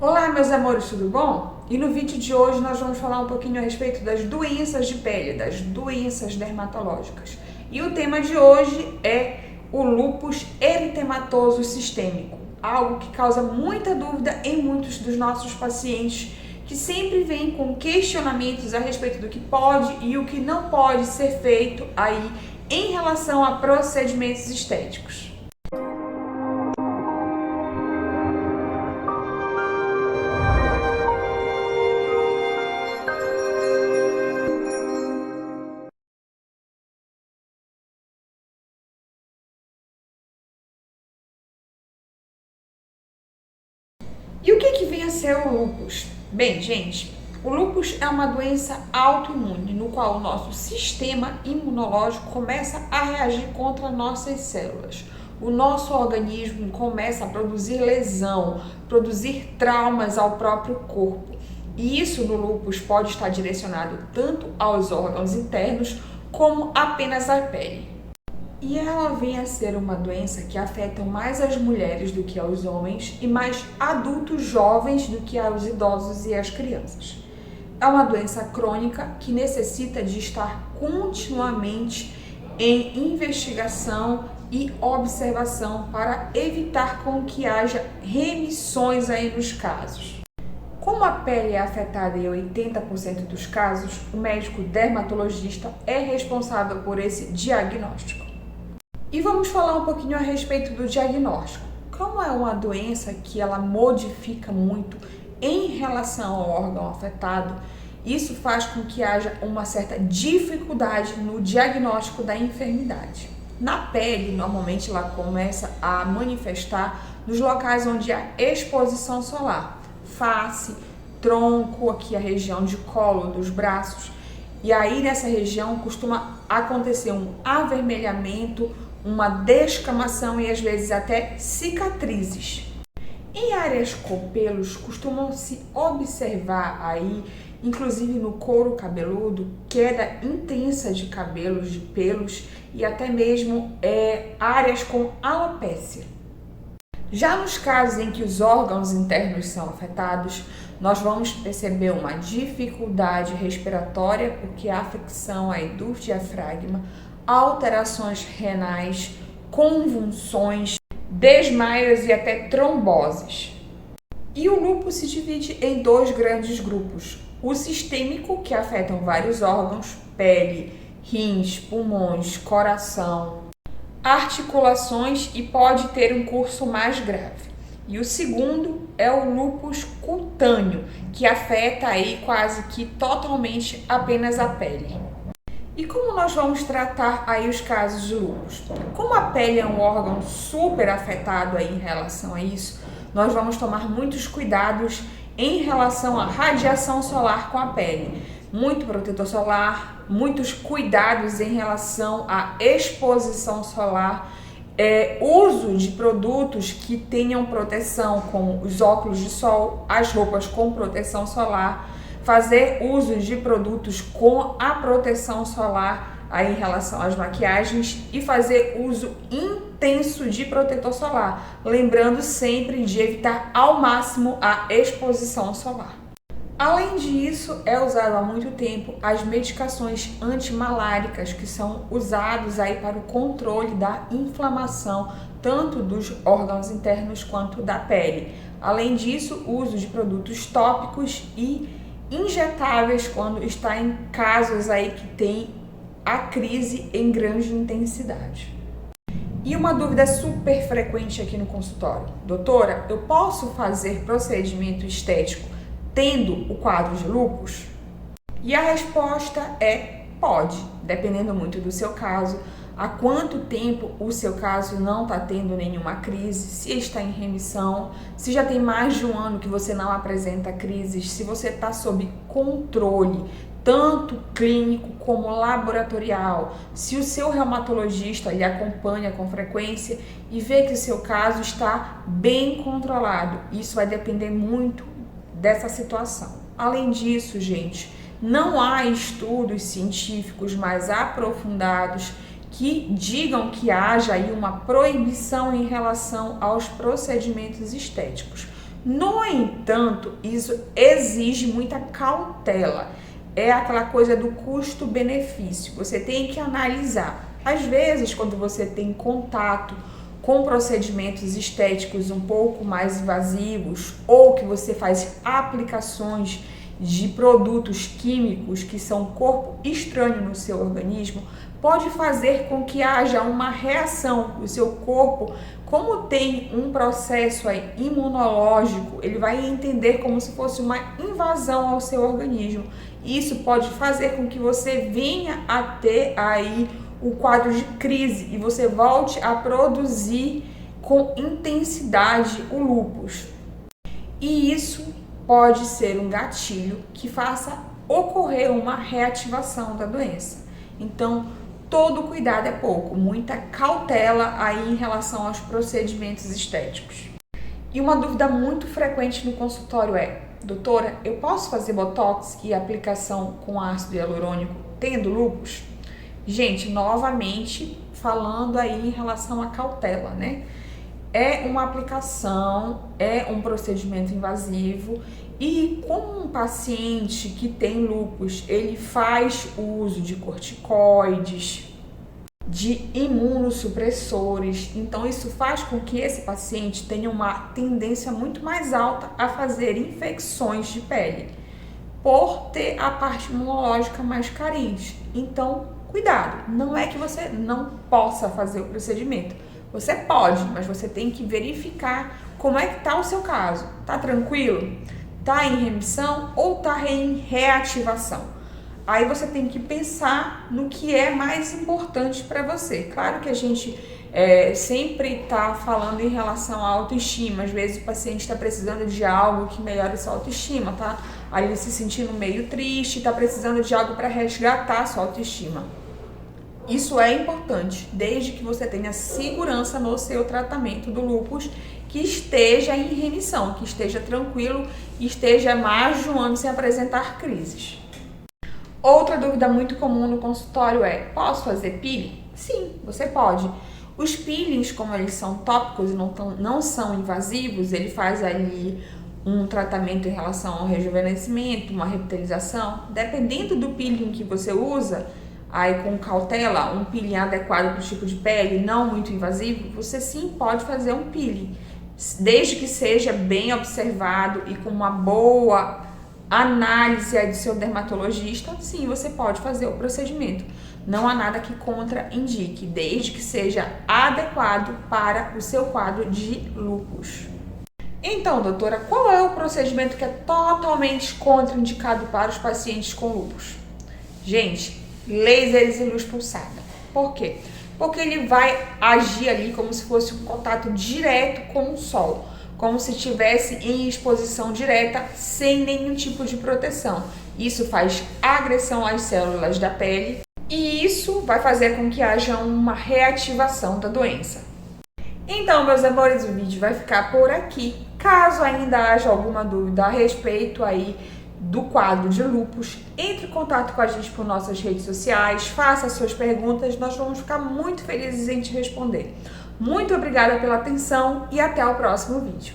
Olá, meus amores, tudo bom? E no vídeo de hoje nós vamos falar um pouquinho a respeito das doenças de pele, das doenças dermatológicas. E o tema de hoje é o lúpus eritematoso sistêmico, algo que causa muita dúvida em muitos dos nossos pacientes que sempre vêm com questionamentos a respeito do que pode e o que não pode ser feito aí em relação a procedimentos estéticos. E o que vem a ser o lúpus? Bem, gente, o lúpus é uma doença autoimune, no qual o nosso sistema imunológico começa a reagir contra nossas células. O nosso organismo começa a produzir lesão, produzir traumas ao próprio corpo. E isso no lúpus pode estar direcionado tanto aos órgãos internos como apenas à pele. E ela vem a ser uma doença que afeta mais as mulheres do que aos homens e mais adultos jovens do que aos idosos e as crianças. É uma doença crônica que necessita de estar continuamente em investigação e observação para evitar com que haja remissões aí nos casos. Como a pele é afetada em 80% dos casos, o médico dermatologista é responsável por esse diagnóstico. E vamos falar um pouquinho a respeito do diagnóstico. Como é uma doença que ela modifica muito em relação ao órgão afetado, isso faz com que haja uma certa dificuldade no diagnóstico da enfermidade. Na pele, normalmente ela começa a manifestar nos locais onde há exposição solar, face, tronco, aqui a região de colo dos braços. E aí nessa região costuma acontecer um avermelhamento, uma descamação e às vezes até cicatrizes. Em áreas com pelos costumam se observar aí, inclusive no couro cabeludo, queda intensa de cabelos, de pelos e até mesmo áreas com alopécia. Já nos casos em que os órgãos internos são afetados, nós vamos perceber uma dificuldade respiratória, porque há afecção aí do diafragma, alterações renais, convulsões, desmaios e até tromboses. E o lúpus se divide em dois grandes grupos. O sistêmico, que afeta vários órgãos, pele, rins, pulmões, coração, articulações e pode ter um curso mais grave. E o segundo é o lúpus cutâneo, que afeta aí quase que totalmente apenas a pele. E como nós vamos tratar aí os casos de lúpus? Como a pele é um órgão super afetado aí em relação a isso, nós vamos tomar muitos cuidados em relação à radiação solar com a pele. Muito protetor solar, muitos cuidados em relação à exposição solar, uso de produtos que tenham proteção, como os óculos de sol, as roupas com proteção solar, fazer uso de produtos com a proteção solar aí em relação às maquiagens e fazer uso intenso de protetor solar, lembrando sempre de evitar ao máximo a exposição solar. Além disso, é usado há muito tempo as medicações antimaláricas, que são usados aí para o controle da inflamação, tanto dos órgãos internos quanto da pele. Além disso, o uso de produtos tópicos e injetáveis quando está em casos aí que tem a crise em grande intensidade. E uma dúvida super frequente aqui no consultório: doutora, eu posso fazer procedimento estético tendo o quadro de lúpus? E a resposta é pode, dependendo muito do seu caso, há quanto tempo o seu caso não está tendo nenhuma crise, se está em remissão, se já tem mais de um ano que você não apresenta crises, se você está sob controle, tanto clínico como laboratorial, se o seu reumatologista lhe acompanha com frequência e vê que o seu caso está bem controlado. Isso vai depender muito dessa situação. Além disso, gente, não há estudos científicos mais aprofundados que digam que haja aí uma proibição em relação aos procedimentos estéticos. No entanto, isso exige muita cautela. É aquela coisa do custo-benefício. Você tem que analisar. Às vezes, quando você tem contato com procedimentos estéticos um pouco mais invasivos ou que você faz aplicações de produtos químicos que são corpo estranho no seu organismo, pode fazer com que haja uma reação. O seu corpo, como tem um processo aí imunológico, ele vai entender como se fosse uma invasão ao seu organismo. Isso pode fazer com que você venha a ter aí o quadro de crise e você volte a produzir com intensidade o lúpus. E isso pode ser um gatilho que faça ocorrer uma reativação da doença. Então, todo cuidado é pouco, muita cautela aí em relação aos procedimentos estéticos. E uma dúvida muito frequente no consultório é: doutora, eu posso fazer botox e aplicação com ácido hialurônico tendo lúpus? Gente, novamente falando aí em relação à cautela, né? É uma aplicação, é um procedimento invasivo e como um paciente que tem lúpus, ele faz uso de corticoides, de imunossupressores, então isso faz com que esse paciente tenha uma tendência muito mais alta a fazer infecções de pele, por ter a parte imunológica mais carente. Então, cuidado, não é que você não possa fazer o procedimento. Você pode, mas você tem que verificar como é que está o seu caso. Tá tranquilo? Tá em remissão ou tá em reativação? Aí você tem que pensar no que é mais importante para você. Claro que a gente sempre está falando em relação à autoestima. Às vezes o paciente está precisando de algo que melhore sua autoestima, tá? Aí se sentindo meio triste, está precisando de algo para resgatar sua autoestima. Isso é importante, desde que você tenha segurança no seu tratamento do lúpus, que esteja em remissão, que esteja tranquilo e esteja mais de um ano sem apresentar crises. Outra dúvida muito comum no consultório é: posso fazer peeling? Sim, você pode. Os peelings, como eles são tópicos e não são invasivos, ele faz ali um tratamento em relação ao rejuvenescimento, uma revitalização. Dependendo do peeling que você usa, aí com cautela, um peeling adequado para o tipo de pele, não muito invasivo, você sim pode fazer um peeling, desde que seja bem observado e com uma boa análise do seu dermatologista. Sim, você pode fazer o procedimento. Não há nada que contraindique, desde que seja adequado para o seu quadro de lúpus. Então, doutora, qual é o procedimento que é totalmente contraindicado para os pacientes com lúpus? Gente, lasers e luz pulsada. Por quê? Porque ele vai agir ali como se fosse um contato direto com o sol, como se estivesse em exposição direta, sem nenhum tipo de proteção. Isso faz agressão às células da pele e isso vai fazer com que haja uma reativação da doença. Então, meus amores, o vídeo vai ficar por aqui. Caso ainda haja alguma dúvida a respeito aí do quadro de lúpus, entre em contato com a gente por nossas redes sociais, faça suas perguntas, nós vamos ficar muito felizes em te responder. Muito obrigada pela atenção e até o próximo vídeo.